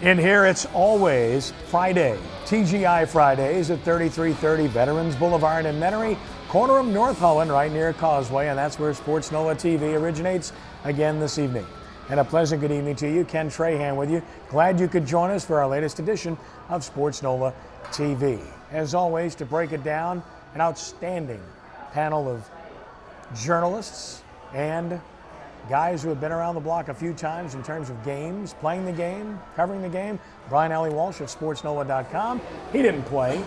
In here, it's always Friday. TGI Fridays at 3330 Veterans Boulevard in Metairie, corner of North Holland, right near Causeway, and that's where sportsNOLAtv originates again this evening. And a pleasant good evening to you. Ken Trahan with you. Glad you could join us for our latest edition of sportsNOLAtv. As always, to break it down, an outstanding panel of journalists and guys who have been around the block a few times in terms of games, playing the game, covering the game. Brian Ellie Walsh of sportsNOLA.com. He didn't play.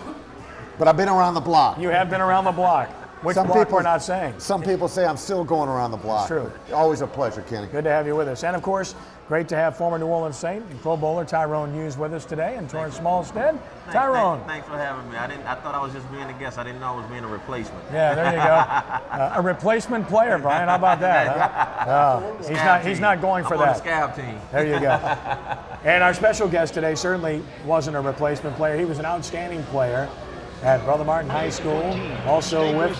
But I've been around the block. You have been around the block. Which block we're not saying. Some people say I'm still going around the block. It's true. Always a pleasure, Kenny. Good to have you with us. And of course, great to have former New Orleans Saint and Pro Bowler Tyrone Hughes with us today in Torrance Smallstead. Tyrone. Thanks for having me. I thought I was just being a guest. I didn't know I was being a replacement. Yeah, there you go. A replacement player, Brian. How about that? Huh? He's not going for I'm that. on the scab team. There you go. And our special guest today certainly wasn't a replacement player. He was an outstanding player at Brother Martin High School, also with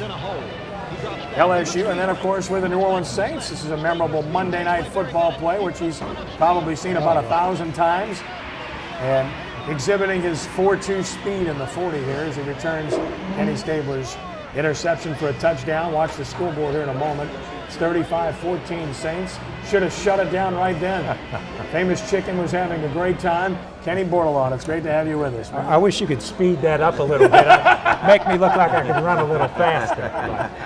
LSU, and then of course with the New Orleans Saints. This is a memorable Monday Night Football play, which he's probably seen about 1,000 times, and exhibiting his 4.2 speed in the 40 here as he returns Kenny Stabler's interception for a touchdown. Watch the scoreboard here in a moment. It's 35-14 Saints. Should have shut it down right then. Famous Chicken was having a great time. Kenny Bordelon, it's great to have you with us. I wish you could speed that up a little bit. Make me look like I could run a little faster.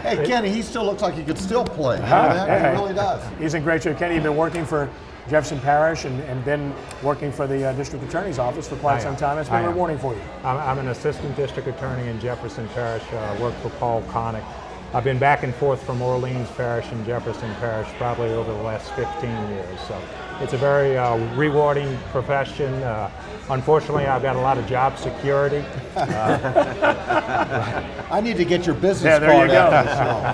Hey, Kenny, he still looks like he could still play. He really does. He's in great shape. Kenny, you've been working for Jefferson Parish and been working for the District Attorney's Office for quite some time. It's been rewarding for you. I'm an assistant district attorney in Jefferson Parish. Work for Paul Connick. I've been back and forth from Orleans Parish and Jefferson Parish probably over the last 15 years. So it's a very rewarding profession. Unfortunately, I've got a lot of job security. I need to get your business card. There you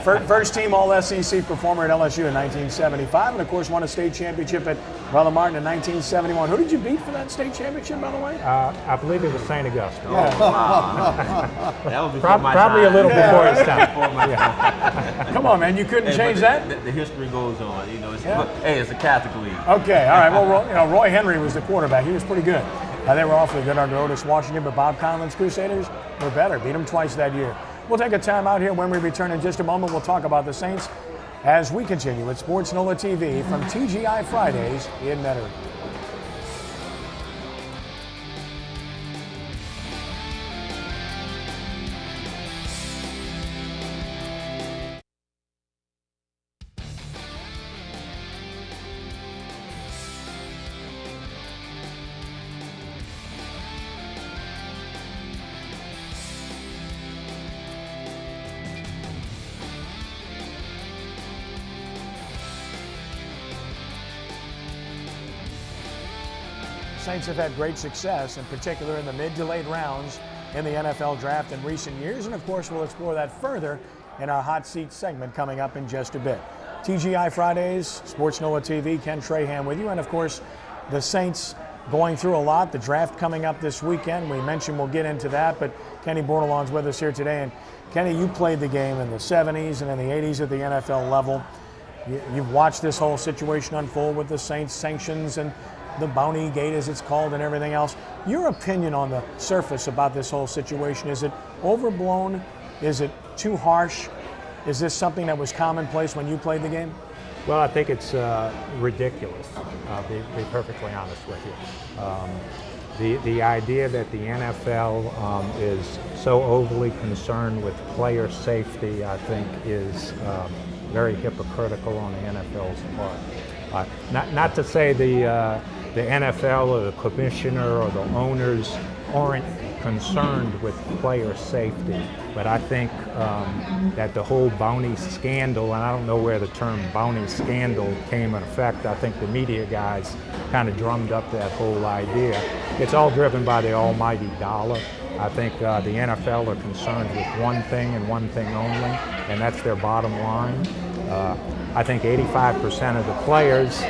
go. First team All-SEC performer at LSU in 1975, and of course won a state championship at Brother Martin in 1971. Who did you beat for that state championship, by the way? I believe it was St. Augustine. Yeah. Oh, wow. That was before my probably time. a little before his time. Before my time. Come on, man, you couldn't change that? The history goes on. You know, hey, it's a Catholic league. Okay, all right. Well, Roy Henry was the quarterback. He was pretty good. They were awfully good under Otis Washington, but Bob Conlon's Crusaders were better. Beat them twice that year. We'll take a time out here. When we return in just a moment, we'll talk about the Saints as we continue at sportsNOLAtv from TGI Fridays in Metairie. Saints have had great success, in particular in the mid to late rounds in the NFL draft in recent years, and of course we'll explore that further in our hot seat segment coming up in just a bit. TGI Fridays, sportsNOLAtv, Ken Trahan with you, and of course the Saints going through a lot. The draft coming up this weekend. We mentioned we'll get into that, but Kenny Bordelon's with us here today. And Kenny, you played the game in the 70s and in the 80s at the NFL level. You've watched this whole situation unfold with the Saints sanctions and the bounty gate, as it's called, and everything else. Your opinion on the surface about this whole situation, is it overblown? Is it too harsh? Is this something that was commonplace when you played the game? Well, I think it's ridiculous, be perfectly honest with you. The idea that the NFL is so overly concerned with player safety, I think, is very hypocritical on the NFL's part. Not to say the NFL or the commissioner or the owners aren't concerned with player safety, but I think that the whole bounty scandal, and I don't know where the term bounty scandal came in effect. I think the media guys kind of drummed up that whole idea. It's all driven by the almighty dollar. I think the NFL are concerned with one thing and one thing only, and that's their bottom line. I think 85% of the players,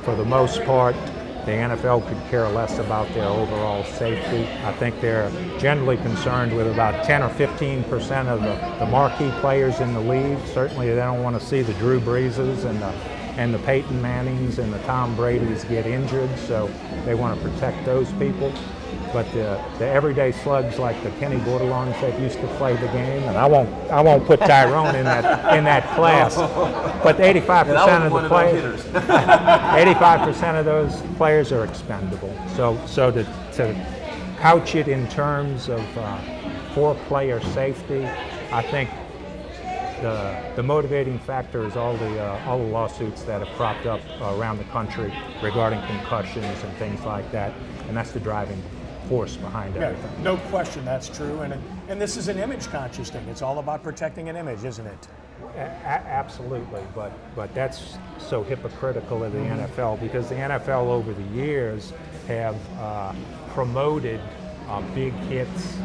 for the most part, the NFL could care less about their overall safety. I think they're generally concerned with about 10 or 15% of the marquee players in the league. Certainly they don't want to see the Drew Breeses and and the Peyton Mannings and the Tom Bradys get injured, so they want to protect those people. But the everyday slugs like the Kenny Bordelons that used to play the game, and I won't put Tyrone in that class, but 85% of the players, 85% of those players are expendable. So to couch it in terms of for-player safety, I think the motivating factor is all the lawsuits that have cropped up around the country regarding concussions and things like that, and that's the driving force behind everything. No question, that's true, and this is an image-conscious thing. It's all about protecting an image, isn't it? Absolutely, but that's so hypocritical of the NFL, because the NFL over the years have promoted big hits.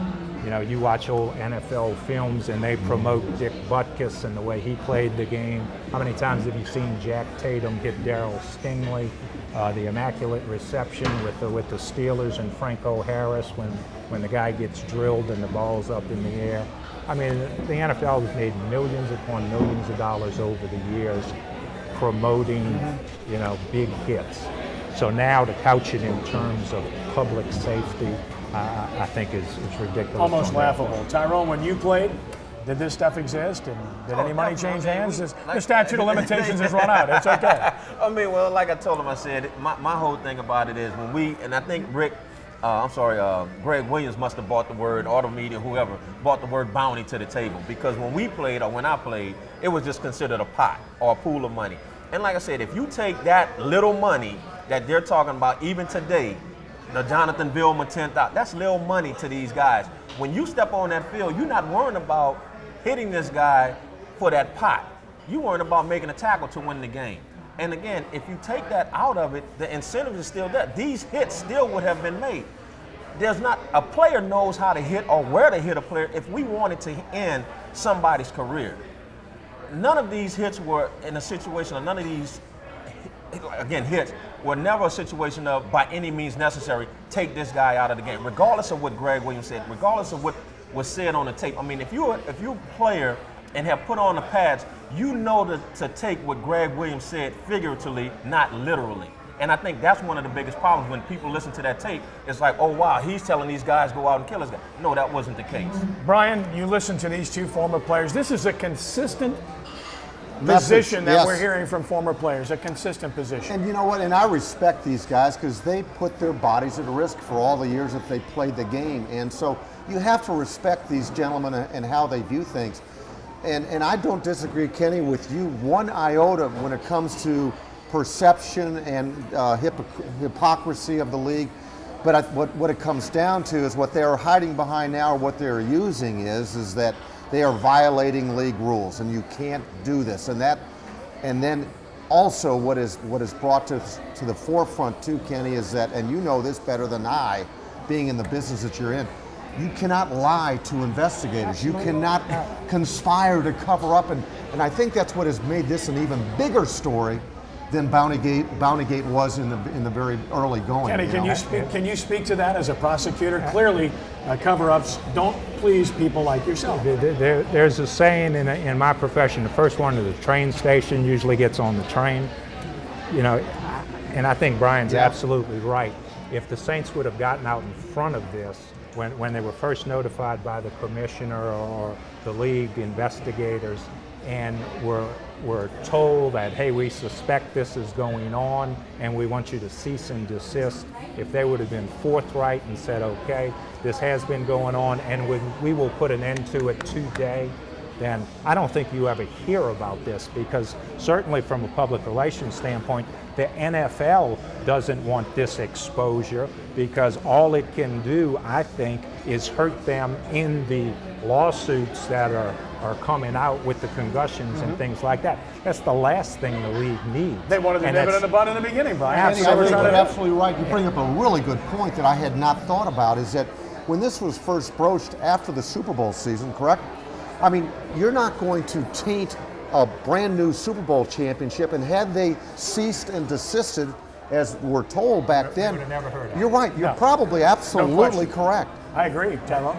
You know, you watch old NFL films and they promote Dick Butkus and the way he played the game. How many times have you seen Jack Tatum hit Darryl Stingley? The immaculate reception with the Steelers and Franco Harris when the guy gets drilled and the ball's up in the air. I mean, the NFL has made millions upon millions of dollars over the years promoting, you know, big hits. So now to couch it in terms of public safety, I think is ridiculous. Almost laughable. Tyrone, when you played, did this stuff exist? And did any money change hands? The statute of limitations has run out. It's okay. I mean, well, like I told him, I said, my whole thing about it is and I think Greg Williams must have bought the word, Auto Media, whoever, bought the word bounty to the table. Because when we played, or when I played, it was just considered a pot or a pool of money. And like I said, if you take that little money that they're talking about even today, the Jonathan Vilma 10,000, that's little money to these guys. When you step on that field, you're not worrying about hitting this guy for that pot. You're worrying about making a tackle to win the game. And again, if you take that out of it, the incentive is still there. These hits still would have been made. There's not, a player knows how to hit or where to hit a player if we wanted to end somebody's career. None of these hits were in a situation, or none of these, again, hits were never a situation of, by any means necessary, take this guy out of the game, regardless of what Greg Williams said, regardless of what was said on the tape. I mean, if you're a player and have put on the pads, you know to take what Greg Williams said figuratively, not literally. And I think that's one of the biggest problems when people listen to that tape. It's like, oh, wow, he's telling these guys go out and kill this guy. No, that wasn't the case. Brian, you listen to these two former players. This is a consistent position that we're hearing from former players, a consistent position. And you know what? And I respect these guys because they put their bodies at risk for all the years that they played the game. And so you have to respect these gentlemen and how they view things. And I don't disagree, Kenny, with you one iota when it comes to perception and hypocrisy of the league. But what it comes down to is what they're hiding behind now, or what they're using is that they are violating league rules, and you can't do this. And then also what is brought to the forefront too, Kenny, is that, and you know this better than I, being in the business that you're in, you cannot lie to investigators. You cannot conspire to cover up, and I think that's what has made this an even bigger story than Bountygate was in the very early going. Kenny, can you speak to that as a prosecutor? Clearly, cover-ups don't please people like yourself. There's a saying in my profession: the first one to the train station usually gets on the train. You know, and I think Brian's absolutely right. If the Saints would have gotten out in front of this when they were first notified by the commissioner or the league investigators, and were told that, hey, we suspect this is going on and we want you to cease and desist, if they would have been forthright and said, okay, this has been going on and we will put an end to it today, then I don't think you ever hear about this, because certainly from a public relations standpoint, the NFL doesn't want this exposure, because all it can do, I think, is hurt them in the lawsuits that are coming out with the concussions and things like that. That's the last thing the league needs. They wanted to nip it in the bud in the beginning, Brian. I think you're absolutely right. You bring up a really good point that I had not thought about, is that when this was first broached after the Super Bowl season, correct? I mean, you're not going to taint a brand new Super Bowl championship, and had they ceased and desisted, as we're told back then, never heard of you're right. You're probably absolutely correct. I agree, Tyrone.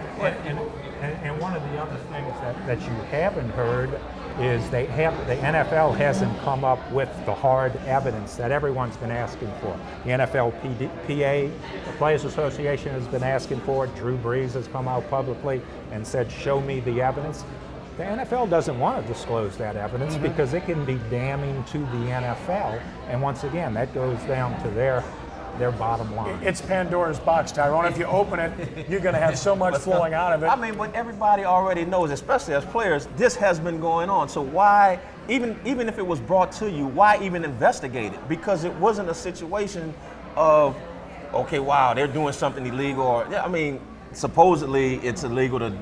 And one of the other things that you haven't heard is the NFL hasn't come up with the hard evidence that everyone's been asking for. The NFLPA, the Players Association, has been asking for it. Drew Brees has come out publicly and said, show me the evidence. The NFL doesn't want to disclose that evidence because it can be damning to the NFL. And once again, that goes down to their bottom line. It's Pandora's box, Tyrone. If you open it, you're going to have so much flowing out of it. I mean, but everybody already knows, especially as players, this has been going on. So why, even if it was brought to you, why even investigate it? Because it wasn't a situation of, okay, wow, they're doing something illegal. Or, I mean, supposedly it's illegal to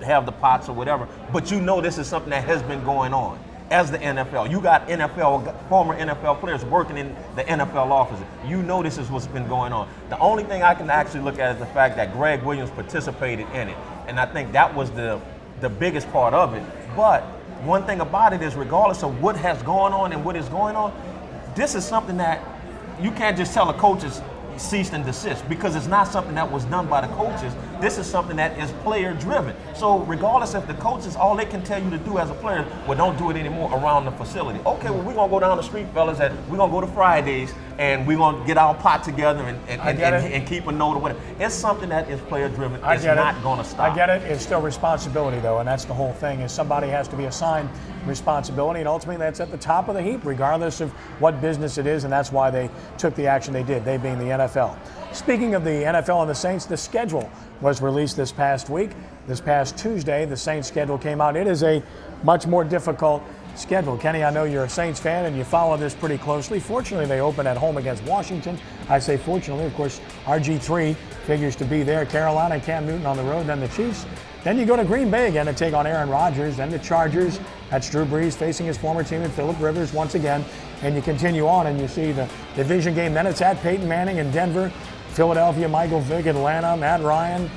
have the pots or whatever, but you know this is something that has been going on. As the NFL, you got former NFL players working in the NFL office. You know this is what's been going on. The only thing I can actually look at is the fact that Greg Williams participated in it, and I think that was the biggest part of it. But one thing about it is, regardless of what has gone on and what is going on, this is something that you can't just tell the coaches cease and desist, because it's not something that was done by the coaches. This is something that is player driven. So regardless if the coaches, all they can tell you to do as a player, well, don't do it anymore around the facility. Okay, well, we're gonna go down the street, fellas, and we're gonna go to Fridays and we're gonna get our pot together and keep a note or whatever. It's something that is player driven. It's not gonna stop. I get it. It's still responsibility though, and that's the whole thing, is somebody has to be assigned responsibility, and ultimately that's at the top of the heap regardless of what business it is, and that's why they took the action they did, they being the NFL. Speaking of the NFL and the Saints, the schedule was released this past week. This past Tuesday, the Saints schedule came out. It is a much more difficult schedule. Kenny, I know you're a Saints fan and you follow this pretty closely. Fortunately, they open at home against Washington. I say fortunately, of course, RG3 figures to be there. Carolina, Cam Newton on the road, then the Chiefs. Then you go to Green Bay again to take on Aaron Rodgers, then the Chargers. That's Drew Brees facing his former teammate Phillip Rivers once again. And you continue on and you see the division game. Then it's at Peyton Manning in Denver, Philadelphia, Michael Vick, Atlanta, Matt Ryan,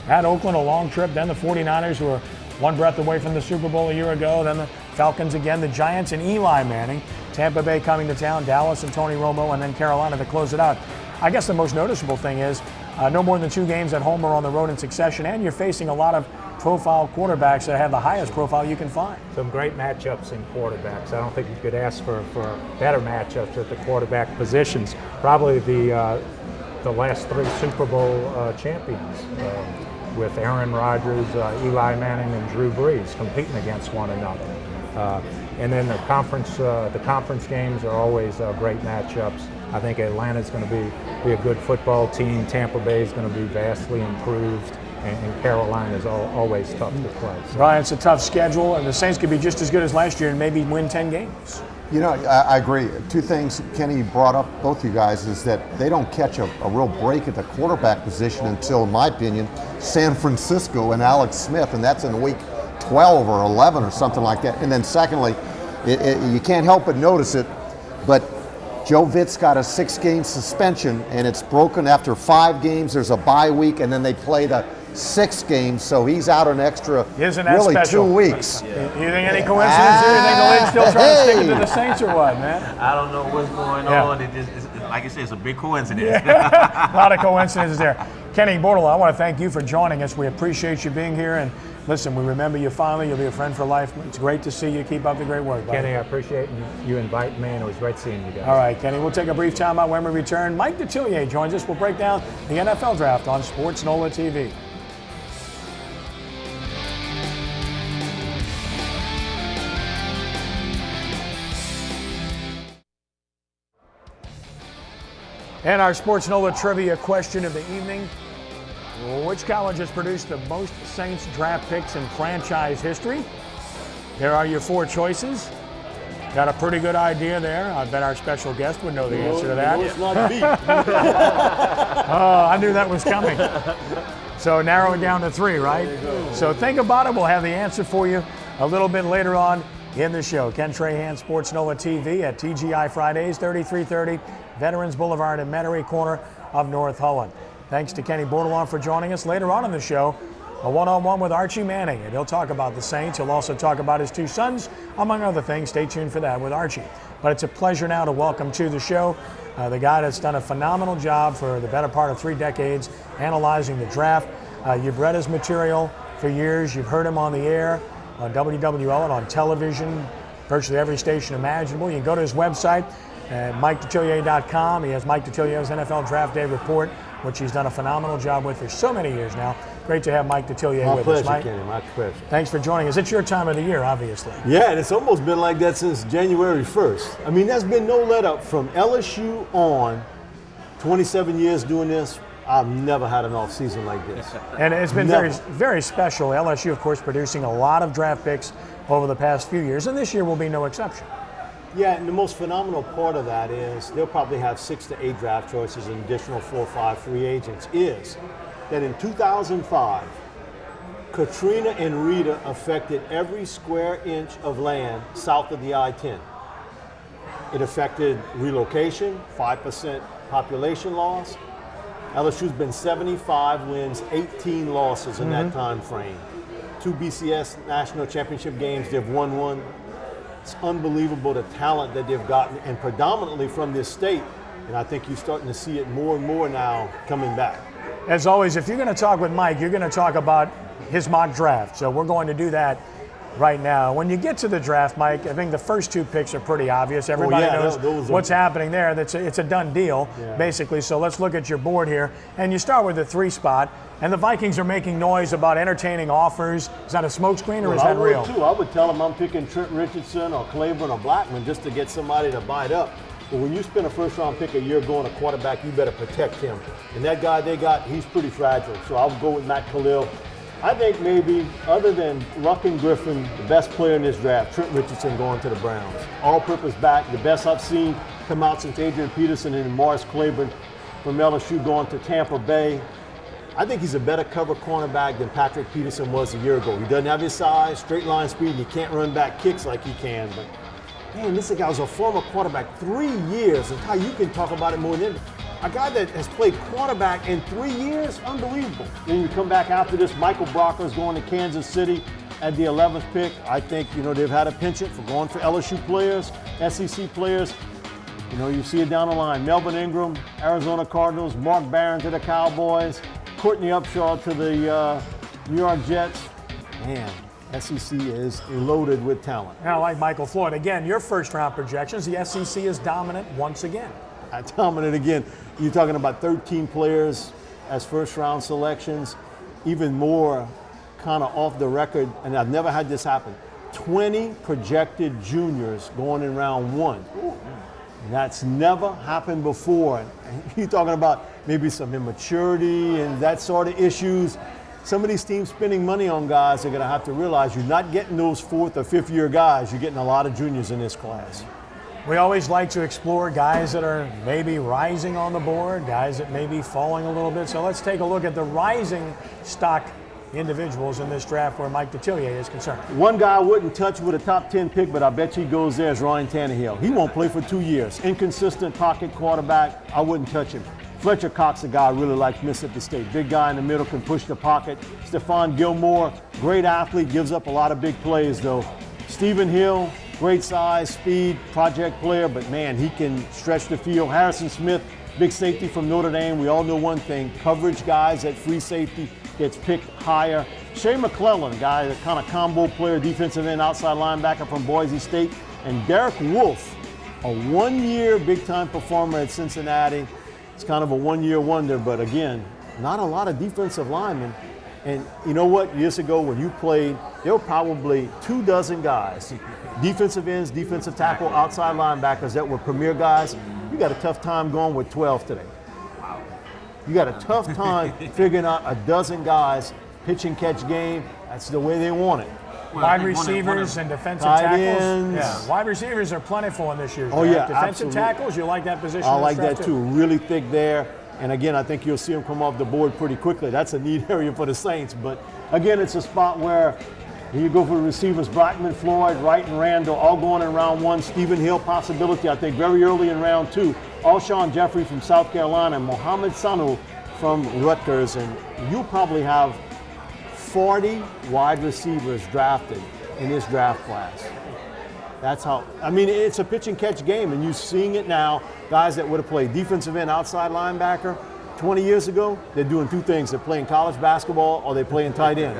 at Oakland, a long trip. Then the 49ers, who are one breath away from the Super Bowl a year ago. Then the Falcons again, the Giants and Eli Manning. Tampa Bay coming to town, Dallas and Tony Romo, and then Carolina to close it out. I guess the most noticeable thing is no more than 2 games at home or on the road in succession, and you're facing a lot of profile quarterbacks that have the highest profile you can find. Some great matchups in quarterbacks. I don't think you could ask for better matchups at the quarterback positions. Probably the last 3 Super Bowl champions with Aaron Rodgers, Eli Manning, and Drew Brees competing against one another. And then the conference games are always great matchups. I think Atlanta's going to be a good football team. Tampa Bay is going to be vastly improved. And Carolina is always tough to play. So. Brian, it's a tough schedule, and the Saints could be just as good as last year and maybe win 10 games. You know, I agree. 2 things Kenny brought up, both you guys, is that they don't catch a real break at the quarterback position until, in my opinion, San Francisco and Alex Smith, and that's in week 12 or 11 or something like that. And then secondly, you can't help but notice it, but Joe Vitt's got a 6-game suspension, and it's broken after 5 games. There's a bye week, and then they play the 6 games, so he's out an extra really special? 2 weeks. You think any coincidence here? You think the league's still trying to stick it to the Saints or what, man? I don't know what's going on. It's, like you said, it's a big coincidence. Yeah. A lot of coincidences there. Kenny Bordelon, I want to thank you for joining us. We appreciate you being here, and listen, we remember you fondly. You'll be a friend for life. It's great to see you. Keep up the great work, buddy. Kenny, I appreciate you inviting me, and it was great seeing you guys. All right, Kenny, we'll take a brief time out. When we return, Mike Detillier joins us. We'll break down the NFL draft on sportsNOLAtv. And our Sports NOLA trivia question of the evening. Which college has produced the most Saints draft picks in franchise history? There are your 4 choices. Got a pretty good idea there. I bet our special guest would know the answer to that. It's not me. Oh, I knew that was coming. So narrow it down to 3, right? So think about it. We'll have the answer for you a little bit later on in the show. Ken Trahan, Sports NOLA TV at TGI Fridays, 3330 Veterans Boulevard in Metairie, corner of North Holland. Thanks to Kenny Bordelon for joining us. Later on in the show, a one-on-one with Archie Manning, and he'll talk about the Saints. He'll also talk about his 2 sons, among other things. Stay tuned for that with Archie. But it's a pleasure now to welcome to the show the guy that's done a phenomenal job for the better part of 3 decades analyzing the draft. You've read his material for years. You've heard him on the air. on WWL and on television, virtually every station imaginable. You can go to his website at MikeDetillier.com. He has Mike Detillier's NFL Draft Day Report, which he's done a phenomenal job with for so many years now. Great to have Mike Detillier with us, Mike. Kenny, my pleasure. Thanks for joining us. It's your time of the year, obviously. Yeah, and it's almost been like that since January 1st. I mean, there's been no let up from LSU on. 27 years doing this, I've never had an off season like this. And it's been very, very special. LSU, of course, producing a lot of draft picks over the past few years, and this year will be no exception. Yeah, and the most phenomenal part of that is they'll probably have 6 to 8 draft choices and additional 4 or 5 free agents, is that in 2005, Katrina and Rita affected every square inch of land south of the I-10. It affected relocation, 5% population loss. LSU's been 75 wins, 18 losses in that time frame. 2 BCS national championship games, they've won 1. It's unbelievable the talent that they've gotten, and predominantly from this state. And I think you're starting to see it more and more now coming back. As always, if you're going to talk with Mike, you're going to talk about his mock draft. So we're going to do that right now. When you get to the draft, Mike, I think the first 2 picks are pretty obvious. Everybody knows what's happening there. It's a done deal, basically. So let's look at your board here. And you start with the 3 spot. And the Vikings are making noise about entertaining offers. Is that a smokescreen or is that real? I would tell them I'm picking Trent Richardson or Claiborne or Blackman just to get somebody to bite up. But when you spend a first-round pick a year going to quarterback, you better protect him. And that guy they got, he's pretty fragile. So I'll go with Matt Khalil. I think maybe, other than Luck and Griffin, the best player in this draft, Trent Richardson going to the Browns. All-purpose back, the best I've seen come out since Adrian Peterson and Morris Claiborne from LSU going to Tampa Bay. I think he's a better cover cornerback than Patrick Peterson was a year ago. He doesn't have his size, straight line speed, and he can't run back kicks like he can. But man, this guy was a former quarterback 3 years, and how you can talk about it more than a guy that has played quarterback in 3 years, unbelievable. Then you come back after this, Michael Brockers going to Kansas City at the 11th pick. I think, they've had a penchant for going for LSU players, SEC players. You see it down the line. Melvin Ingram, Arizona Cardinals, Mark Barron to the Cowboys, Courtney Upshaw to the New York Jets. Man, SEC is loaded with talent. Now, like Michael Floyd, again, your first-round projections, the SEC is dominant once again. Dominant again. You're talking about 13 players as first-round selections, even more kind of off the record, and I've never had this happen. 20 projected juniors going in round 1. That's never happened before. And you're talking about maybe some immaturity and that sort of issues. Some of these teams spending money on guys are going to have to realize you're not getting those 4th or 5th year guys. You're getting a lot of juniors in this class. We always like to explore guys that are maybe rising on the board, guys that may be falling a little bit. So let's take a look at the rising stock individuals in this draft where Mike Detillier is concerned. One guy I wouldn't touch with a top 10 pick, but I bet you he goes there, is Ryan Tannehill. He won't play for 2 years. Inconsistent pocket quarterback, I wouldn't touch him. Fletcher Cox, a guy I really like, Mississippi State. Big guy in the middle, can push the pocket. Stephon Gilmore, great athlete, gives up a lot of big plays though. Stephen Hill, great size, speed, project player, but man, he can stretch the field. Harrison Smith, big safety from Notre Dame. We all know one thing, coverage guys at free safety gets picked higher. Shea McClellan, guy, the kind of combo player, defensive end, outside linebacker from Boise State. And Derek Wolfe, a 1-year big-time performer at Cincinnati. It's kind of a 1-year wonder, but again, not a lot of defensive linemen. And you know what? Years ago when you played, there were probably 24 guys, defensive ends, defensive tackle, outside linebackers that were premier guys. You got a tough time going with 12 today. You got a tough time figuring out a dozen guys, pitch and catch game. That's the way they want it. Wide receivers and defensive tackles. Yeah, wide receivers are plentiful in this year's draft. Oh yeah, defensive absolutely. Tackles, you like that position? I like that too. Really thick there. And again, I think you'll see them come off the board pretty quickly. That's a neat area for the Saints. But again, it's a spot where you go for the receivers, Blackman, Floyd, Wright, and Randall, all going in round 1. Stephen Hill possibility, I think, very early in round 2. Alshon Jeffrey from South Carolina, and Mohamed Sanu from Rutgers. And you'll probably have 40 wide receivers drafted in this draft class. That's how, I mean, it's a pitch and catch game, and you're seeing it now. Guys that would have played defensive end, outside linebacker, 20 years ago, they're doing two things. They're playing college basketball or they're playing tight end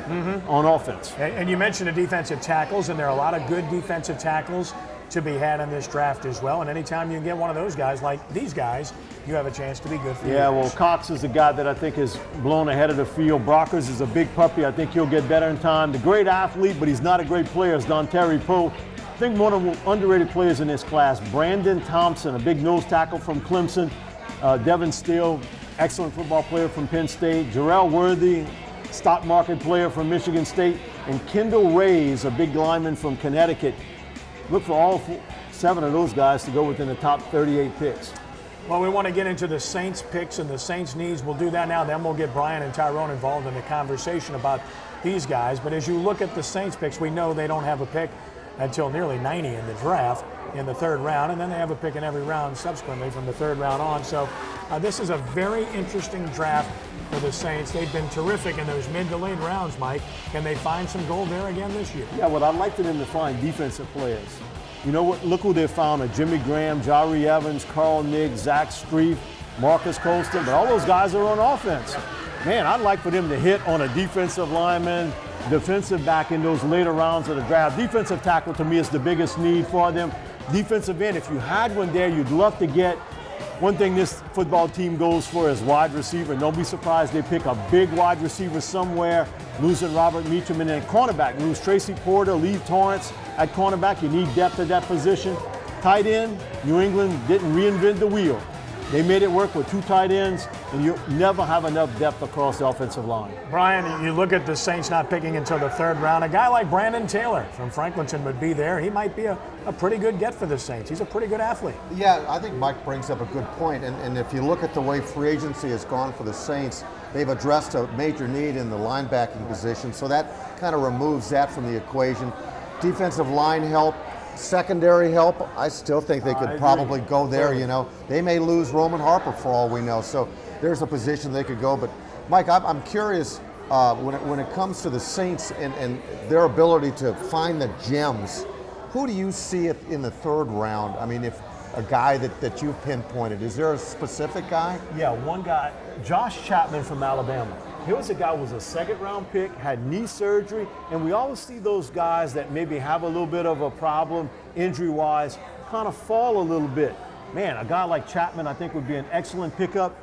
on offense. And you mentioned the defensive tackles, and there are a lot of good defensive tackles to be had in this draft as well. And anytime you can get one of those guys, like these guys, you have a chance to be good for Yeah, years. well, Cox is a guy that I think is blown ahead of the field. Brockers is a big puppy. I think he'll get better in time. The great athlete, but he's not a great player, is Dontari Poe. I think one of the underrated players in this class, Brandon Thompson, a big nose tackle from Clemson. Devin Steele, excellent football player from Penn State. Jarrell Worthy, stock market player from Michigan State. And Kendall Ray's a big lineman from Connecticut. Look for all 7 of those guys to go within the top 38 picks. Well, we want to get into the Saints picks and the Saints needs. We'll do that now. Then we'll get Brian and Tyrone involved in the conversation about these guys. But as you look at the Saints picks, we know they don't have a pick until nearly 90 in the draft in the 3rd round. And then they have a pick in every round subsequently from the 3rd round on. So this is a very interesting draft for the Saints. They've been terrific in those mid to late rounds, Mike. Can they find some gold there again this year? Yeah, well, I'd like for them to find defensive players. You know what? Look who they found: Jimmy Graham, Jari Evans, Carl Nigg, Zach Strief, Marcus Colston. But all those guys are on offense. Man, I'd like for them to hit on a defensive lineman, defensive back in those later rounds of the draft. Defensive tackle, to me, is the biggest need for them. Defensive end, if you had one there, you'd love to get. One thing this football team goes for is wide receiver. Don't be surprised they pick a big wide receiver somewhere, losing Robert Meacham. And then cornerback, lose Tracy Porter, leave Torrance at cornerback. You need depth at that position. Tight end, New England didn't reinvent the wheel. They made it work with 2 tight ends, and you never have enough depth across the offensive line. Brian, you look at the Saints not picking until the 3rd round. A guy like Brandon Taylor from Franklinton would be there. He might be a pretty good get for the Saints. He's a pretty good athlete. Yeah, I think Mike brings up a good point. And if you look at the way free agency has gone for the Saints, they've addressed a major need in the linebacking position. So that kind of removes that from the equation. Defensive line help, secondary help, I still think they could probably go there, you know. They may lose Roman Harper for all we know. So there's a position they could go. But Mike, I'm curious when it comes to the Saints and their ability to find the gems, who do you see in the 3rd round? I mean, if a guy that you've pinpointed, is there a specific guy? Yeah, one guy, Josh Chapman from Alabama. He was a guy who was a 2nd round pick, had knee surgery, and we always see those guys that maybe have a little bit of a problem injury-wise kind of fall a little bit. Man, a guy like Chapman I think would be an excellent pickup.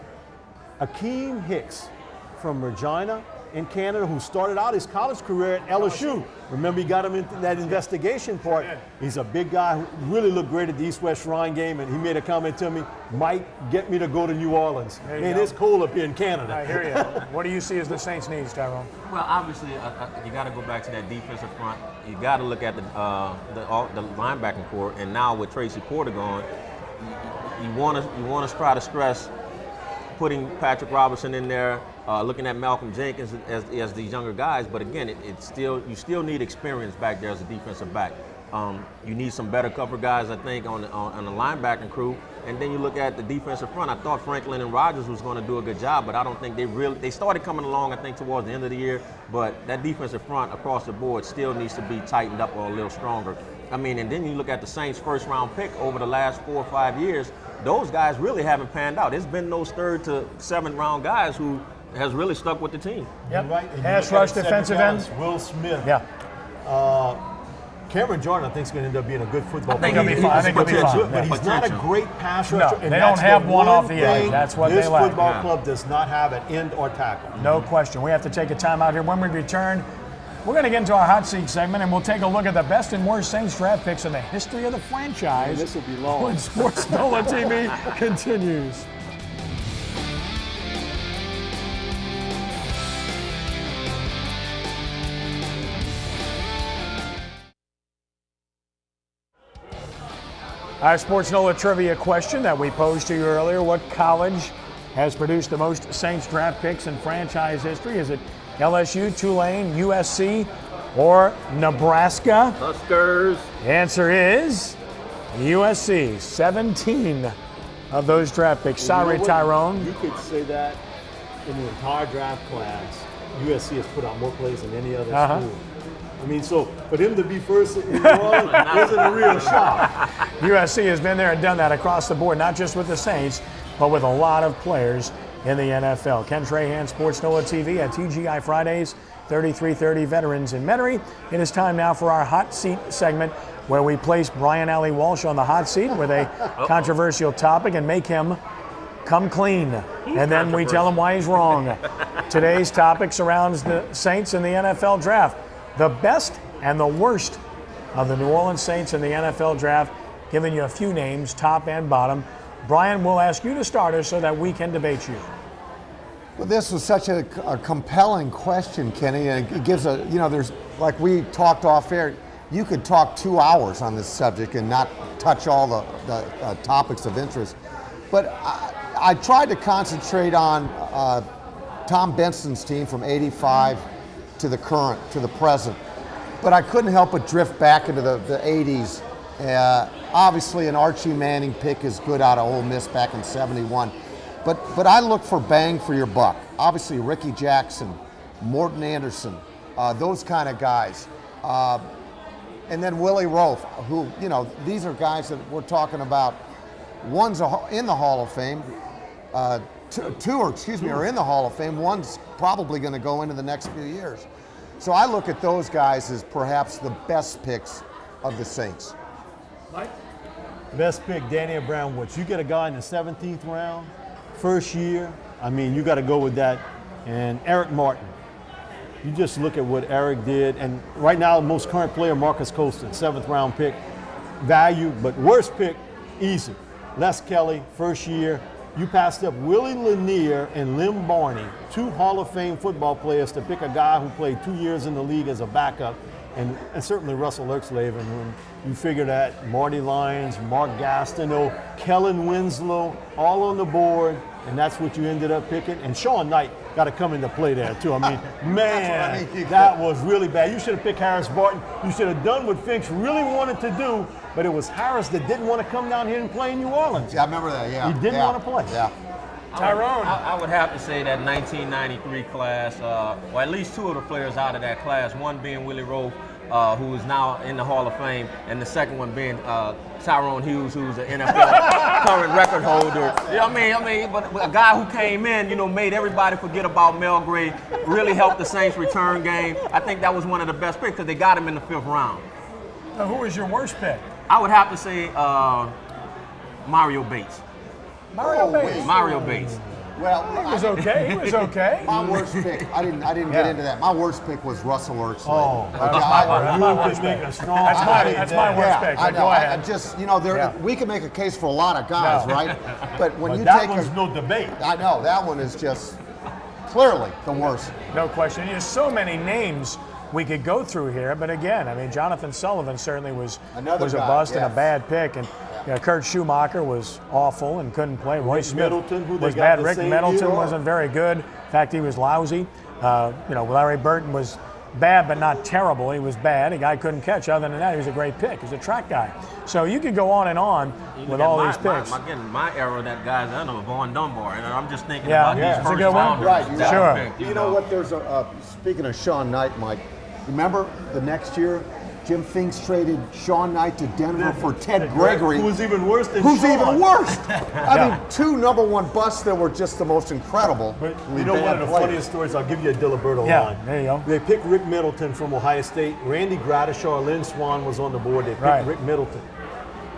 Akeem Hicks from Regina in Canada, who started out his college career at LSU. Remember, he got him into that investigation part. He's a big guy who really looked great at the East-West Shrine game, and he made a comment to me, "Mike, get me to go to New Orleans." Man, it's cold up here in Canada. I hear you. What do you see as the Saints' needs, Tyrone? Well, obviously, you got to go back to that defensive front. You got to look at the linebacking core, and now with Tracy Porter gone, you want to try to stress putting Patrick Robertson in there, looking at Malcolm Jenkins as these younger guys. But again, you still need experience back there as a defensive back. You need some better cover guys, I think, on the linebacking crew. And then you look at the defensive front. I thought Franklin and Rogers was going to do a good job, but I don't think they started coming along, I think, towards the end of the year. But that defensive front across the board still needs to be tightened up or a little stronger. I mean, and then you look at the Saints' 1st round pick over the last 4 or 5 years. Those guys really haven't panned out. There's been those 3rd to 7th round guys who has really stuck with the team. Yep. Right. And Pass rush defensive ends. Will Smith. Yeah. Cameron Jordan, I think, is going to end up being a good football I think player. he'll be fine. I think he'll be fine. But he's not a great pass rusher. No, they don't have one off the edge. That's what they lack. This football club does not have an end or tackle. No question. We have to take a time out here. When we return, we're going to get into our hot seat segment, and we'll take a look at the best and worst Saints draft picks in the history of the franchise. This will be long. When sportsNOLAtv continues. Our sportsNOLA trivia question that we posed to you earlier: what college has produced the most Saints draft picks in franchise history? Is it LSU, Tulane, USC, or Nebraska? Huskers. The answer is USC. 17 of those draft picks. Sorry, You know what? Tyrone. You could say that in the entire draft class, USC has put out more plays than any other school. I mean, so for them to be first in New Orleans wasn't a real shock. USC has been there and done that across the board, not just with the Saints, but with a lot of players in the NFL. Ken Trahan, sportsNOLAtv at TGI Fridays, 3330 Veterans in Metairie. It is time now for our hot seat segment, where we place Brian Alley Walsh on the hot seat with a controversial topic and make him come clean. And then we tell him why he's wrong. Today's topic surrounds the Saints in the NFL draft. The best and the worst of the New Orleans Saints in the NFL draft, giving you a few names, top and bottom. Brian, we'll ask you to start us so that we can debate you. Well, this was such a compelling question, Kenny, and it gives a, there's, like we talked off air, you could talk 2 hours on this subject and not touch all the topics of interest. But I tried to concentrate on Tom Benson's team from '85 to the current, to the present. But I couldn't help but drift back into the 80s. Obviously, an Archie Manning pick is good out of Ole Miss back in '71. But I look for bang for your buck. Obviously, Ricky Jackson, Morton Anderson, those kind of guys. And then Willie Roaf, who, these are guys that we're talking about. One's in the Hall of Fame. Two are in the Hall of Fame. One's probably going to go into the next few years. So I look at those guys as perhaps the best picks of the Saints. Mike? Best pick, Daniel Brownwoods. You get a guy in the 17th round, first year, you got to go with that. And Eric Martin. You just look at what Eric did. And right now, most current player, Marcus Colston, 7th round pick. Value, but worst pick, easy. Les Kelly, first year. You passed up Willie Lanier and Lem Barney, 2 Hall of Fame football players, to pick a guy who played 2 years in the league as a backup, and certainly Russell Erxleben. When you figure that, Marty Lyons, Mark Gastineau, Kellen Winslow, all on the board, and that's what you ended up picking. And Sean Knight got to come into play there too. Man, that was really bad. You should have picked Harris Barton. You should have done what Finch really wanted to do, but it was Harris that didn't want to come down here and play in New Orleans. Yeah, I remember that, yeah. He didn't want to play. Yeah. Tyrone. I would have to say that 1993 class, or at least 2 of the players out of that class, one being Willie Roaf, who is now in the Hall of Fame, and the second one being Tyrone Hughes, who's an NFL current record holder. But a guy who came in, made everybody forget about Mel Gray, really helped the Saints return game. I think that was one of the best picks because they got him in the 5th round. Now, who was your worst pick? I would have to say Mario Bates. Mario Bates. Well, He was okay. My worst pick, I didn't get into that. My worst pick was Russell Erxleben. Oh, that's my worst pick. That's my worst pick. I know. Go ahead. I just, we can make a case for a lot of guys, right? But when you that take one's no debate. I know, that one is just clearly the worst. No question. There's so many names we could go through here, but again, Jonathan Sullivan certainly was a bust and a bad pick, and Kurt Schumacher was awful and couldn't play. Roy Smith was bad. Rick Middleton wasn't very good. In fact, he was lousy. Larry Burton was bad but not terrible. He was bad. The guy couldn't catch. Other than that, he was a great pick. He's a track guy. So you could go on and on with all these picks. My era, that guy's I know Vaughn Dunbar, and I'm just thinking about these first rounders. Right, sure. You know what? There's speaking of Sean Knight, Mike. Remember the next year, Jim Finks traded Sean Knight to Denver for Ted Gregory. Who's even worse than Who's Sean. even worse? I mean, 2 number 1 busts that were just the most incredible. But one of the funniest stories, I'll give you a Diliberto line. There you go. They picked Rick Middleton from Ohio State. Randy Gradishaw, Lynn Swann was on the board. They picked Rick Middleton.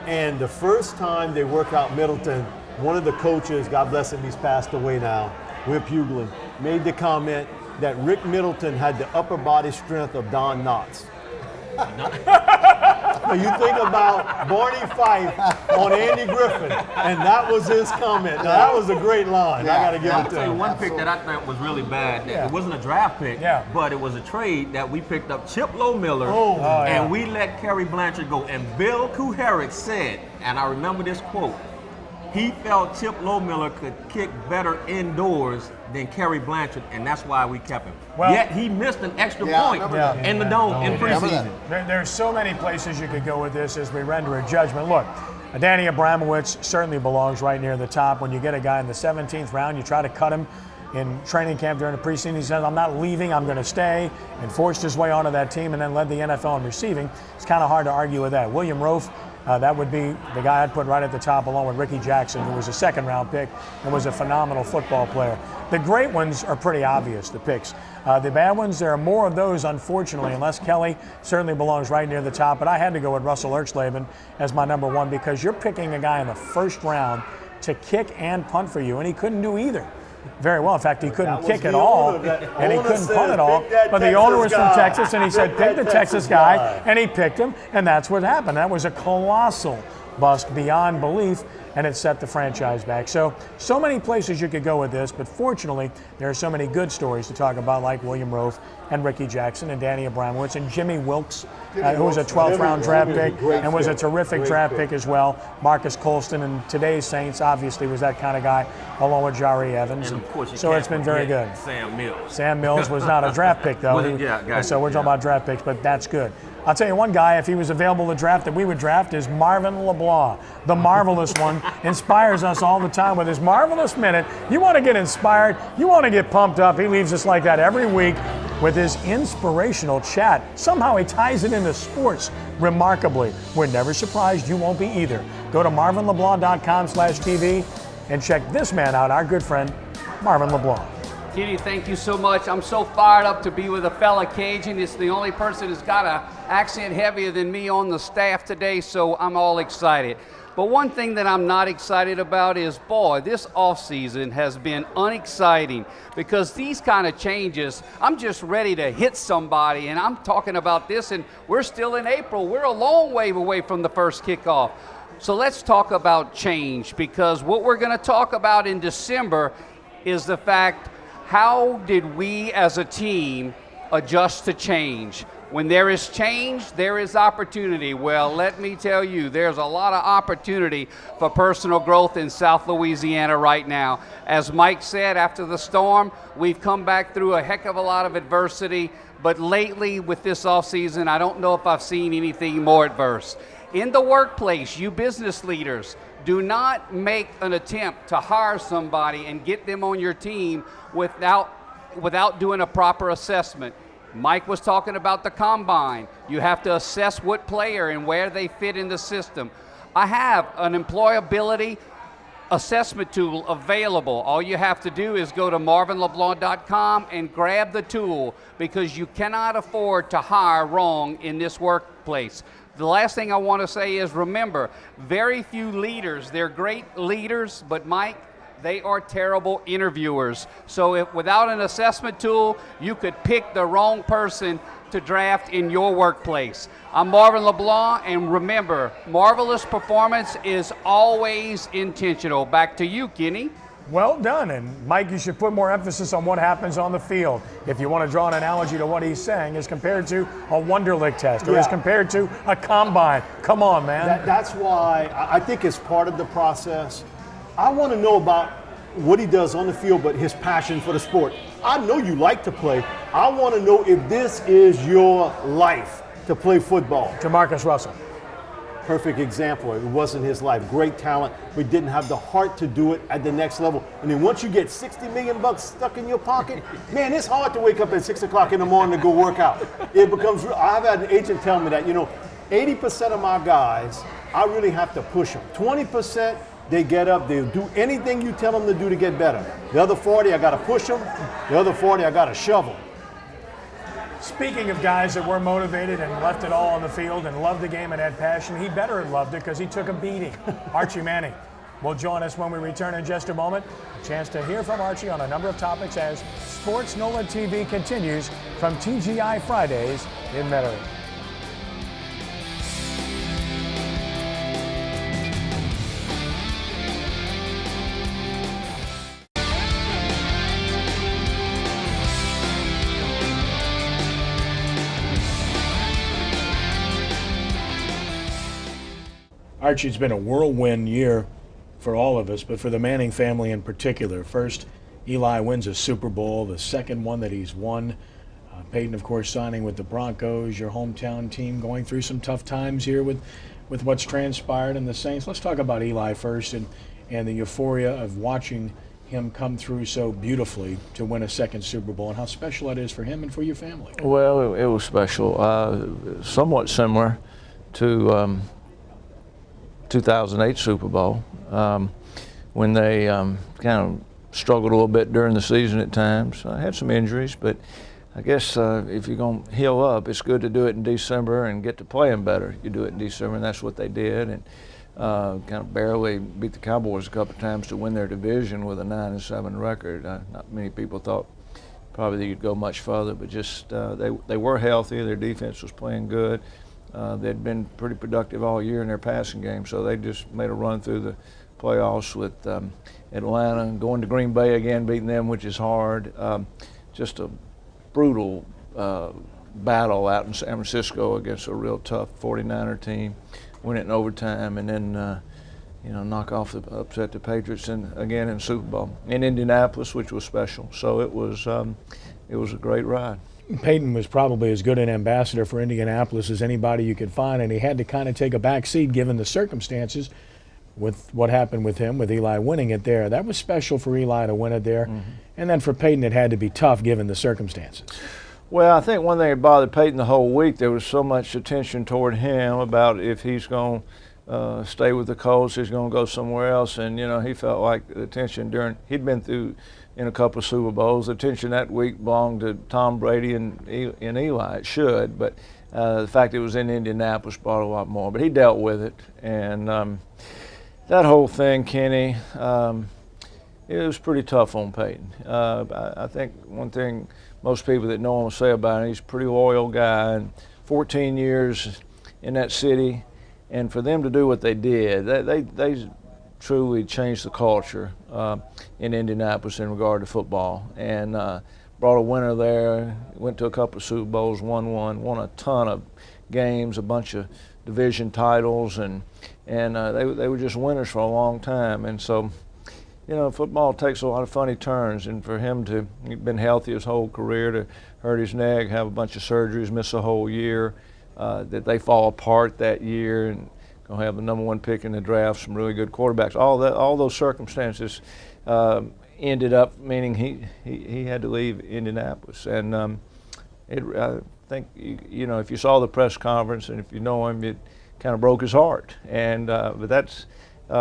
And the first time they worked out Middleton, one of the coaches, God bless him, he's passed away now, Whip Hughlin, made the comment that Rick Middleton had the upper body strength of Don Knotts. Now you think about Barney Fife on Andy Griffin, and that was his comment. Now that was a great line. I got to give it to him. One pick that I think was really bad. It wasn't a draft pick, but it was a trade that we picked up Chip Lohmiller, and we let Kerry Blanchard go. And Bill Kuharic said, and I remember this quote, he felt Chip Lohmiller could kick better indoors than Kerry Blanchard, and that's why we kept him. Well, yet he missed an extra point in the dome in preseason. There's so many places you could go with this as we render a judgment. Look, Danny Abramowitz certainly belongs right near the top. When you get a guy in the 17th round, you try to cut him in training camp during the preseason. He says, I'm not leaving, I'm going to stay, and forced his way onto that team and then led the NFL in receiving. It's kind of hard to argue with that. William Roaf, that would be the guy I'd put right at the top, along with Ricky Jackson, who was a second-round pick and was a phenomenal football player. The great ones are pretty obvious, the picks. The bad ones, there are more of those, unfortunately, unless Kelly certainly belongs right near the top. But I had to go with Russell Erxleben as my number one, because you're picking a guy in the first round to kick and punt for you, and he couldn't do either very well. In fact, he couldn't kick at all, and he couldn't punt at all. But the owner was from Texas, and he said, pick the Texas guy, and he picked him, and that's what happened. That was a colossal bust beyond belief, and it set the franchise back. So many places you could go with this, but fortunately, there are so many good stories to talk about, like William Rofe and Ricky Jackson and Danny Abramowitz and Jimmy Wilkes, who was a 12th round draft pick and was a terrific draft pick as well. Marcus Colston, and today's Saints obviously was that kind of guy, along with Jari Evans. And of course, so it's been very good. Sam Mills. Sam Mills was not a draft pick, though. So we're talking about draft picks, but that's good. I'll tell you one guy, if he was available to draft, that we would draft is Marvin LeBlanc. The marvelous one inspires us all the time with his marvelous minute. You want to get inspired, you want to get pumped up. He leaves us like that every week with his inspirational chat. Somehow he ties it into sports remarkably. We're never surprised, you won't be either. Go to marvinleblanc.com/TV and check this man out, our good friend, Marvin LeBlanc. Kenny, thank you so much. I'm so fired up to be with a fella Cajun. It's the only person who's got an accent heavier than me on the staff today, so I'm all excited. But one thing that I'm not excited about is, boy, this offseason has been unexciting, because these kind of changes, I'm just ready to hit somebody, and I'm talking about this, and we're still in April. We're a long way away from the first kickoff. So let's talk about change, because what we're going to talk about in December is the fact, how did we as a team adjust to change? When there is change, there is opportunity. Well, let me tell you, there's a lot of opportunity for personal growth in South Louisiana right now. As Mike said, after the storm, we've come back through a heck of a lot of adversity, but lately with this offseason, I don't know if I've seen anything more adverse. In the workplace, you business leaders, do not make an attempt to hire somebody and get them on your team without doing a proper assessment. Mike was talking about the combine. You have to assess what player and where they fit in the system. I have an employability assessment tool available. All you have to do is go to marvinleblanc.com and grab the tool, because you cannot afford to hire wrong in this workplace. The last thing I want to say is, remember, very few leaders, they're great leaders, but Mike, they are terrible interviewers. So if without an assessment tool, you could pick the wrong person to draft in your workplace. I'm Marvin LeBlanc, and remember, marvelous performance is always intentional. Back to you, Kenny. Well done, and Mike, you should put more emphasis on what happens on the field. If you want to draw an analogy to what he's saying, as compared to a Wonderlic test, or as compared to a combine. Come on, man. That's why I think it's part of the process. I want to know about what he does on the field, but his passion for the sport. I know you like to play. I want to know if this is your life to play football. Jamarcus Russell. Perfect example. It wasn't his life. Great talent, but didn't have the heart to do it at the next level. And then once you get $60 million stuck in your pocket, man, it's hard to wake up at 6 o'clock in the morning to go work out. It becomes real. I've had an agent tell me that, 80% of my guys, I really have to push them. 20%, they get up, they'll do anything you tell them to do to get better. The other 40, I got to push them. The other 40, I got to shove them. Speaking of guys that were motivated and left it all on the field and loved the game and had passion, he better have loved it, because he took a beating. Archie Manning will join us when we return in just a moment. A chance to hear from Archie on a number of topics as Sports NOLA TV continues from TGI Fridays in Metairie. Archie, it's been a whirlwind year for all of us, but for the Manning family in particular. First, Eli wins a Super Bowl, the second one that he's won. Peyton, of course, signing with the Broncos, your hometown team, going through some tough times here with what's transpired in the Saints. Let's talk about Eli first and the euphoria of watching him come through so beautifully to win a second Super Bowl, and how special that is for him and for your family. Well, it was special. Somewhat similar to 2008 Super Bowl, when they kind of struggled a little bit during the season at times. I had some injuries, but I guess if you're going to heal up, it's good to do it in December and get to playing better. You do it in December, and that's what they did, and kind of barely beat the Cowboys a couple of times to win their division with a 9-7 record. Not many people thought probably they could go much further, but just they were healthy. Their defense was playing good. They'd been pretty productive all year in their passing game, so they just made a run through the playoffs with Atlanta and going to Green Bay again, beating them, which is hard. Just a brutal battle out in San Francisco against a real tough 49er team, win it in overtime, and then upset the Patriots again in Super Bowl in Indianapolis, which was special. So it was a great ride. Peyton was probably as good an ambassador for Indianapolis as anybody you could find, and he had to kind of take a back seat given the circumstances with what happened with him, with Eli winning it there. That was special for Eli to win it there. Mm-hmm. And then for Peyton, it had to be tough given the circumstances. Well, I think one thing that bothered Peyton the whole week, there was so much attention toward him about if he's going to stay with the Colts, he's going to go somewhere else. And, he felt like the attention he'd been through in a couple of Super Bowls. The attention that week belonged to Tom Brady and Eli. It should, but the fact it was in Indianapolis brought a lot more. But he dealt with it. And that whole thing, Kenny, it was pretty tough on Peyton. I think one thing most people that know him will say about him, he's a pretty loyal guy, and 14 years in that city, and for them to do what they did, they truly changed the culture in Indianapolis in regard to football, and brought a winner there, went to a couple of Super Bowls, won a ton of games, a bunch of division titles, and they were just winners for a long time. And so, football takes a lot of funny turns, and for him to, he'd been healthy his whole career, to hurt his neck, have a bunch of surgeries, miss a whole year, that they fall apart that year, and gonna have the #1 pick in the draft, some really good quarterbacks. All those circumstances ended up meaning he had to leave Indianapolis, and I think if you saw the press conference and if you know him, it kind of broke his heart, and but that's.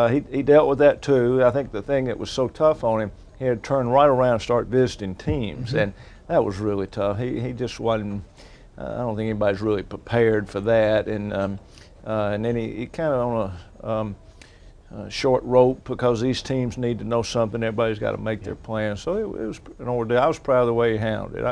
He dealt with that too. I think the thing that was so tough on him, he had to turn right around and start visiting teams, mm-hmm. and that was really tough. He just wasn't. I don't think anybody's really prepared for that, and then he kind of on a short rope because these teams need to know something. Everybody's got to make their plans. So it was an ordeal. I was proud of the way he handled it.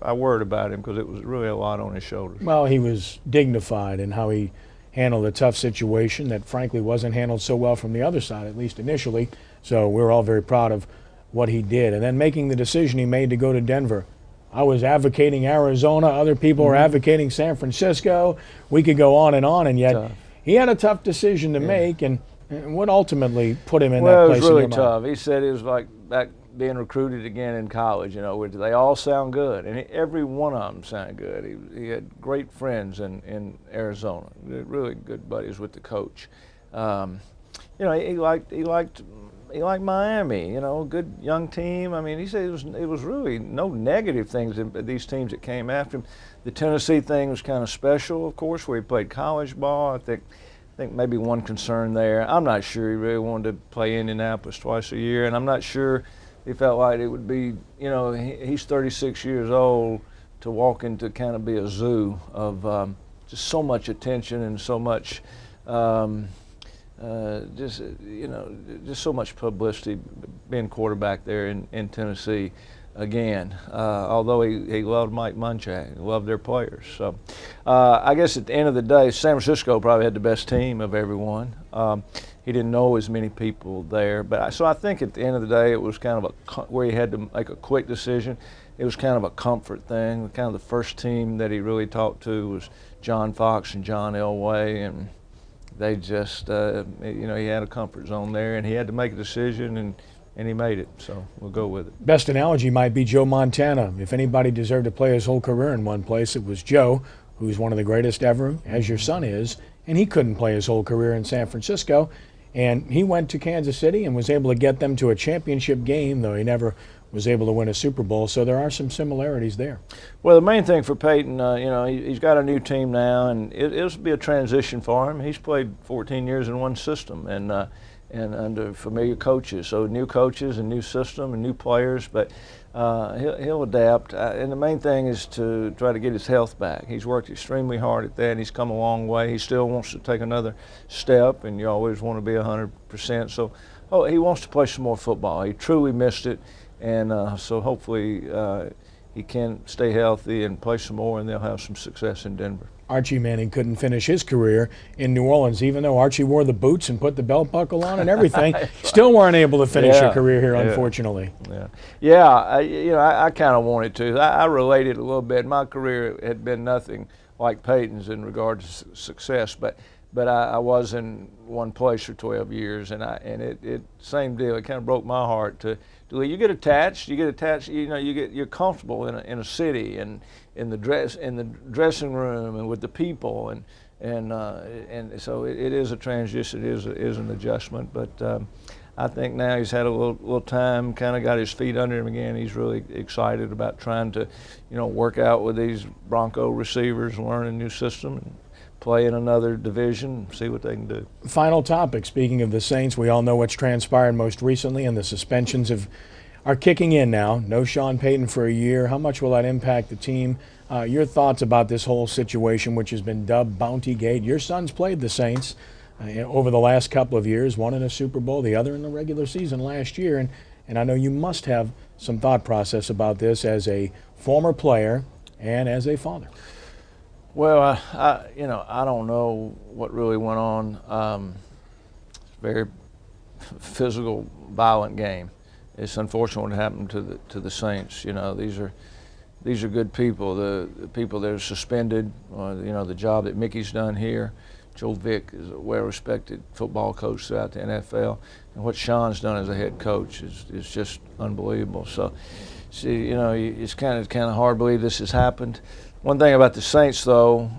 I worried about him because it was really a lot on his shoulders. Well, he was dignified in how he handled a tough situation that frankly wasn't handled so well from the other side, at least initially. So we're all very proud of what he did. And then making the decision he made to go to Denver. I was advocating Arizona. Other people were advocating San Francisco. We could go on, and yet he had a tough decision to make. And what ultimately put him in that place? Well, it was really tough. He said it was like back being recruited again in college, where they all sound good, and every one of them sounded good. He had great friends in Arizona, really good buddies with the coach. He liked Miami, good young team. I mean, he said it was really no negative things in these teams that came after him. The Tennessee thing was kind of special, of course, where he played college ball. I think maybe one concern there. I'm not sure he really wanted to play Indianapolis twice a year, and I'm not sure he felt like it would be, he's 36 years old to walk into kind of be a zoo of just so much attention and so much, just so much publicity being quarterback there in Tennessee again. Although he loved Mike Munchak, he loved their players. So I guess at the end of the day, San Francisco probably had the best team of everyone. He didn't know as many people there, but so I think at the end of the day, it was kind of where he had to make a quick decision. It was kind of a comfort thing. Kind of the first team that he really talked to was John Fox and John Elway, and they just, he had a comfort zone there, and he had to make a decision, and he made it. So we'll go with it. Best analogy might be Joe Montana. If anybody deserved to play his whole career in one place, it was Joe, who's one of the greatest ever, as your son is, and he couldn't play his whole career in San Francisco. And he went to Kansas City and was able to get them to a championship game, though he never was able to win a Super Bowl. So there are some similarities there. Well, the main thing for Peyton, he's got a new team now, and it'll be a transition for him. He's played 14 years in one system and under familiar coaches. So new coaches and new system and new players, but he'll adapt. And the main thing is to try to get his health back. He's worked extremely hard at that, and he's come a long way. He still wants to take another step, and you always want to be 100%. So he wants to play some more football. He truly missed it, and so hopefully he can stay healthy and play some more, and they'll have some success in Denver. Archie Manning couldn't finish his career in New Orleans, even though Archie wore the boots and put the belt buckle on and everything. Still weren't able to finish a career here, unfortunately. I kind of wanted to. I related a little bit. My career had been nothing like Peyton's in regards to success, but I was in one place for 12 years, and it same deal. It kind of broke my heart to you get attached. You're comfortable in a city and in the dressing room and with the people, and so it is a transition. It is an adjustment, but I think now he's had a little time, kind of got his feet under him again. He's really excited about trying to work out with these Bronco receivers, learn a new system, and play in another division, see what they can do. Final topic, speaking of the Saints, we all know what's transpired most recently, and the suspensions are kicking in now. No Sean Payton for a year. How much will that impact the team? Your thoughts about this whole situation, which has been dubbed Bounty Gate. Your son's played the Saints over the last couple of years, one in a Super Bowl, the other in the regular season last year, and I know you must have some thought process about this as a former player and as a father. Well, I don't know what really went on. It's a very physical, violent game. It's unfortunate what happened to the Saints. These are good people. The people that are suspended. The job that Mickey's done here. Joe Vick is a well-respected football coach throughout the NFL, and what Sean's done as a head coach is just unbelievable. So, it's kind of hard to believe this has happened. One thing about the Saints, though,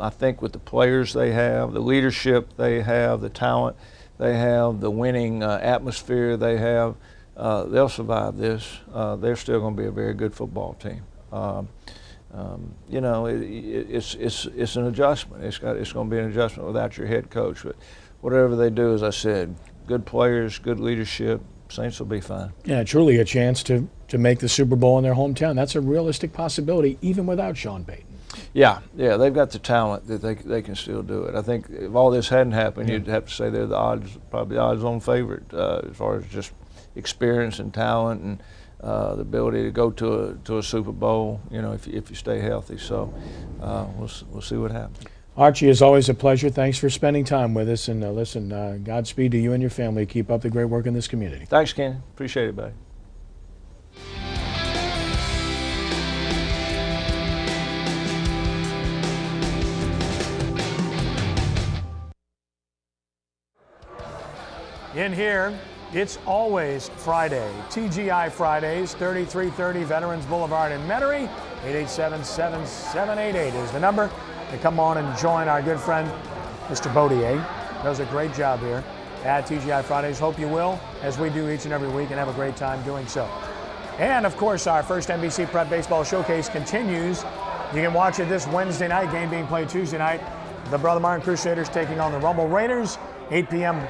I think with the players they have, the leadership they have, the talent they have, the winning atmosphere they have, they'll survive this. They're still going to be a very good football team. It's an adjustment. It's going to be an adjustment without your head coach. But whatever they do, as I said, good players, good leadership, Saints will be fine. Yeah, truly a chance to make the Super Bowl in their hometown. That's a realistic possibility, even without Sean Payton. Yeah, they've got the talent that they can still do it. I think if all this hadn't happened, you'd have to say they're probably the odds-on favorite as far as just experience and talent and the ability to go to a Super Bowl. If you stay healthy. So we'll see what happens. Archie, it's always a pleasure. Thanks for spending time with us. And listen, Godspeed to you and your family. Keep up the great work in this community. Thanks, Ken. Appreciate it, buddy. In here, it's always Friday. TGI Fridays, 3330 Veterans Boulevard in Metairie. 887-7788 is the number to come on and join our good friend, Mr. Baudier. Does a great job here at TGI Fridays. Hope you will, as we do each and every week, and have a great time doing so. And, of course, our first NBC Prep Baseball Showcase continues. You can watch it this Wednesday night, game being played Tuesday night. The Brother Martin Crusaders taking on the Rumble Raiders, 8 p.m.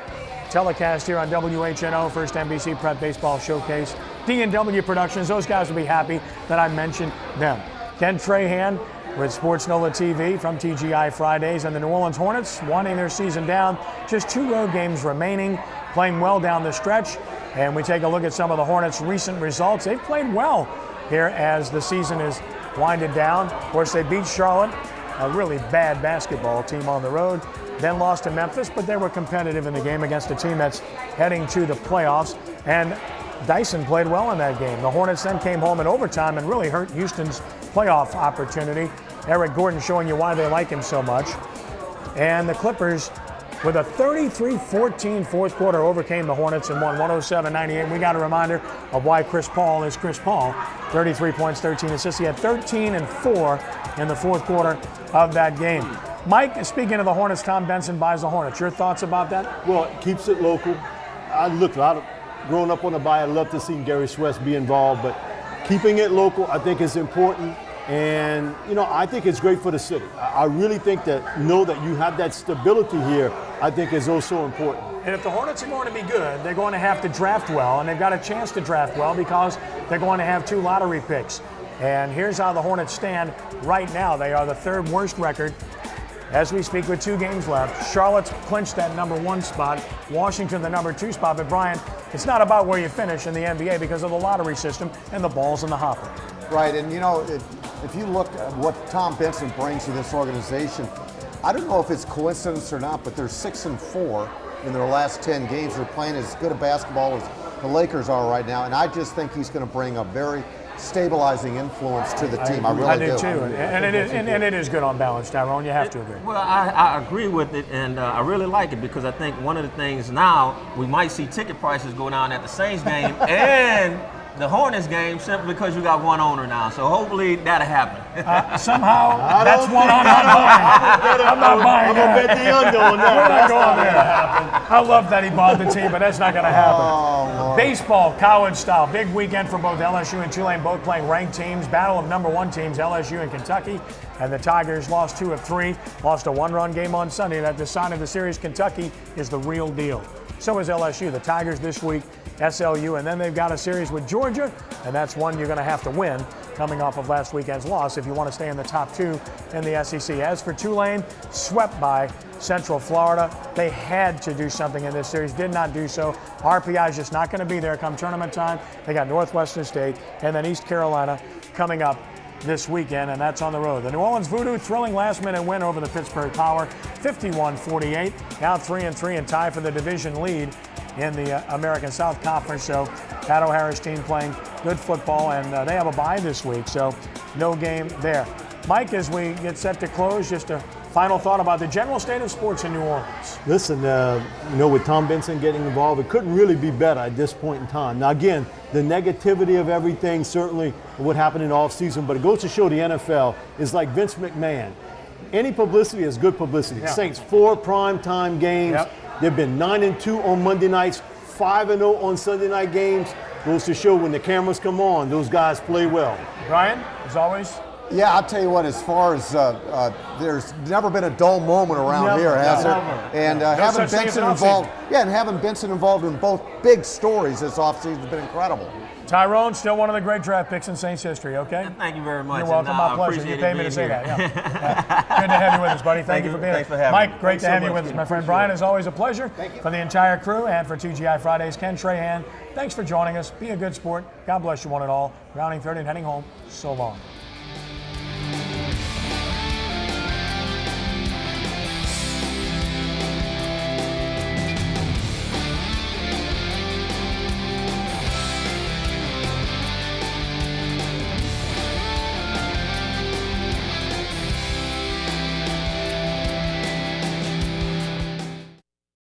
telecast here on WHNO, first NBC Prep Baseball Showcase. D&W Productions, those guys will be happy that I mentioned them. Ken Trahan with sportsNOLAtv from TGI Fridays, and the New Orleans Hornets winding their season down. Just 2 road games remaining, playing well down the stretch. And we take a look at some of the Hornets' recent results. They've played well here as the season is winded down. Of course, they beat Charlotte, a really bad basketball team on the road. Then lost to Memphis, but they were competitive in the game against a team that's heading to the playoffs. And Dyson played well in that game. The Hornets then came home in overtime and really hurt Houston's playoff opportunity. Eric Gordon showing you why they like him so much. And the Clippers, with a 33-14 fourth quarter, overcame the Hornets and won 107-98. We got a reminder of why Chris Paul is Chris Paul. 33 points, 13 assists. He had 13 and 4 in the fourth quarter of that game. Mike, speaking of the Hornets, Tom Benson buys the Hornets. Your thoughts about that? Well, it keeps it local. I look, growing up on the Bayou, I'd love to see Gary Sweats be involved, but keeping it local, I think, is important. And, you know, I think it's great for the city. I really think that know that you have that stability here, I think is also important. And if the Hornets are going to be good, they're going to have to draft well, and they've got a chance to draft well because they're going to have 2 lottery picks. And here's how the Hornets stand right now. They are the 3rd worst record as we speak with 2 games left. Charlotte's clinched that number 1 spot, Washington the number 2 spot. But Brian, it's not about where you finish in the NBA because of the lottery system and the ball's in the hopper. Right, and you know, if you look at what Tom Benson brings to this organization, I don't know if it's coincidence or not, but they're 6-4 in their last 10 games. They're playing as good a basketball as the Lakers are right now, and I just think he's going to bring a very stabilizing influence to the team. I really do. I do too, and it is good on balance, Tyrone. You have to agree. Well, I agree with it, and I really like it because I think one of the things now, we might see ticket prices go down at the Saints game and the Hornets game simply because you got 1 owner now. So hopefully that'll happen. Somehow, that's one I'm not buying. I'm not buying I'm going to bet the under on that. We're not going there. I love that he bought the team, but that's not going to happen. Baseball, college style. Big weekend for both LSU and Tulane, both playing ranked teams. Battle of number 1 teams, LSU and Kentucky. And the Tigers lost 2 of 3. Lost a 1-run game on Sunday. That decided the series. Kentucky is the real deal. So is LSU. The Tigers this week, SLU, and then they've got a series with Georgia, and that's one you're going to have to win coming off of last weekend's loss if you want to stay in the top 2 in the SEC. As for Tulane, swept by Central Florida. They had to do something in this series, did not do so. RPI is just not going to be there come tournament time. They got Northwestern State and then East Carolina coming up this weekend, and that's on the road. The New Orleans Voodoo, thrilling last-minute win over the Pittsburgh Power, 51-48. Now 3-3 and tie for the division lead in the American South Conference. So Pat O'Hara's team playing good football, and they have a bye this week, so no game there. Mike, as we get set to close, just a final thought about the general state of sports in New Orleans. Listen, you know, with Tom Benson getting involved, it couldn't really be better at this point in time. Now, again, the negativity of everything, certainly what happened in the offseason, but it goes to show the NFL is like Vince McMahon. Any publicity is good publicity. Yeah. Saints, 4 primetime games. Yep. They've been 9-2 on Monday nights, 5-0 on Sunday night games. Goes to show when the cameras come on, those guys play well. Brian, as always. Yeah, I'll tell you what, as far as there's never been a dull moment around here, has there? And having Benson involved, and having Benson involved in both big stories this offseason has been incredible. Tyrone, still one of the great draft picks in Saints history, okay? Thank you very much. You're welcome, my pleasure. You paid me to say that. Yeah. Good to have you with us, buddy. Thank you for being here. Thanks for having me. Mike, great to have you with us, my friend. Brian, as always, a pleasure. Thank you. For the entire crew and for TGI Fridays, Ken Trahan, thanks for joining us. Be a good sport. God bless you one and all. Rounding third and heading home. So long.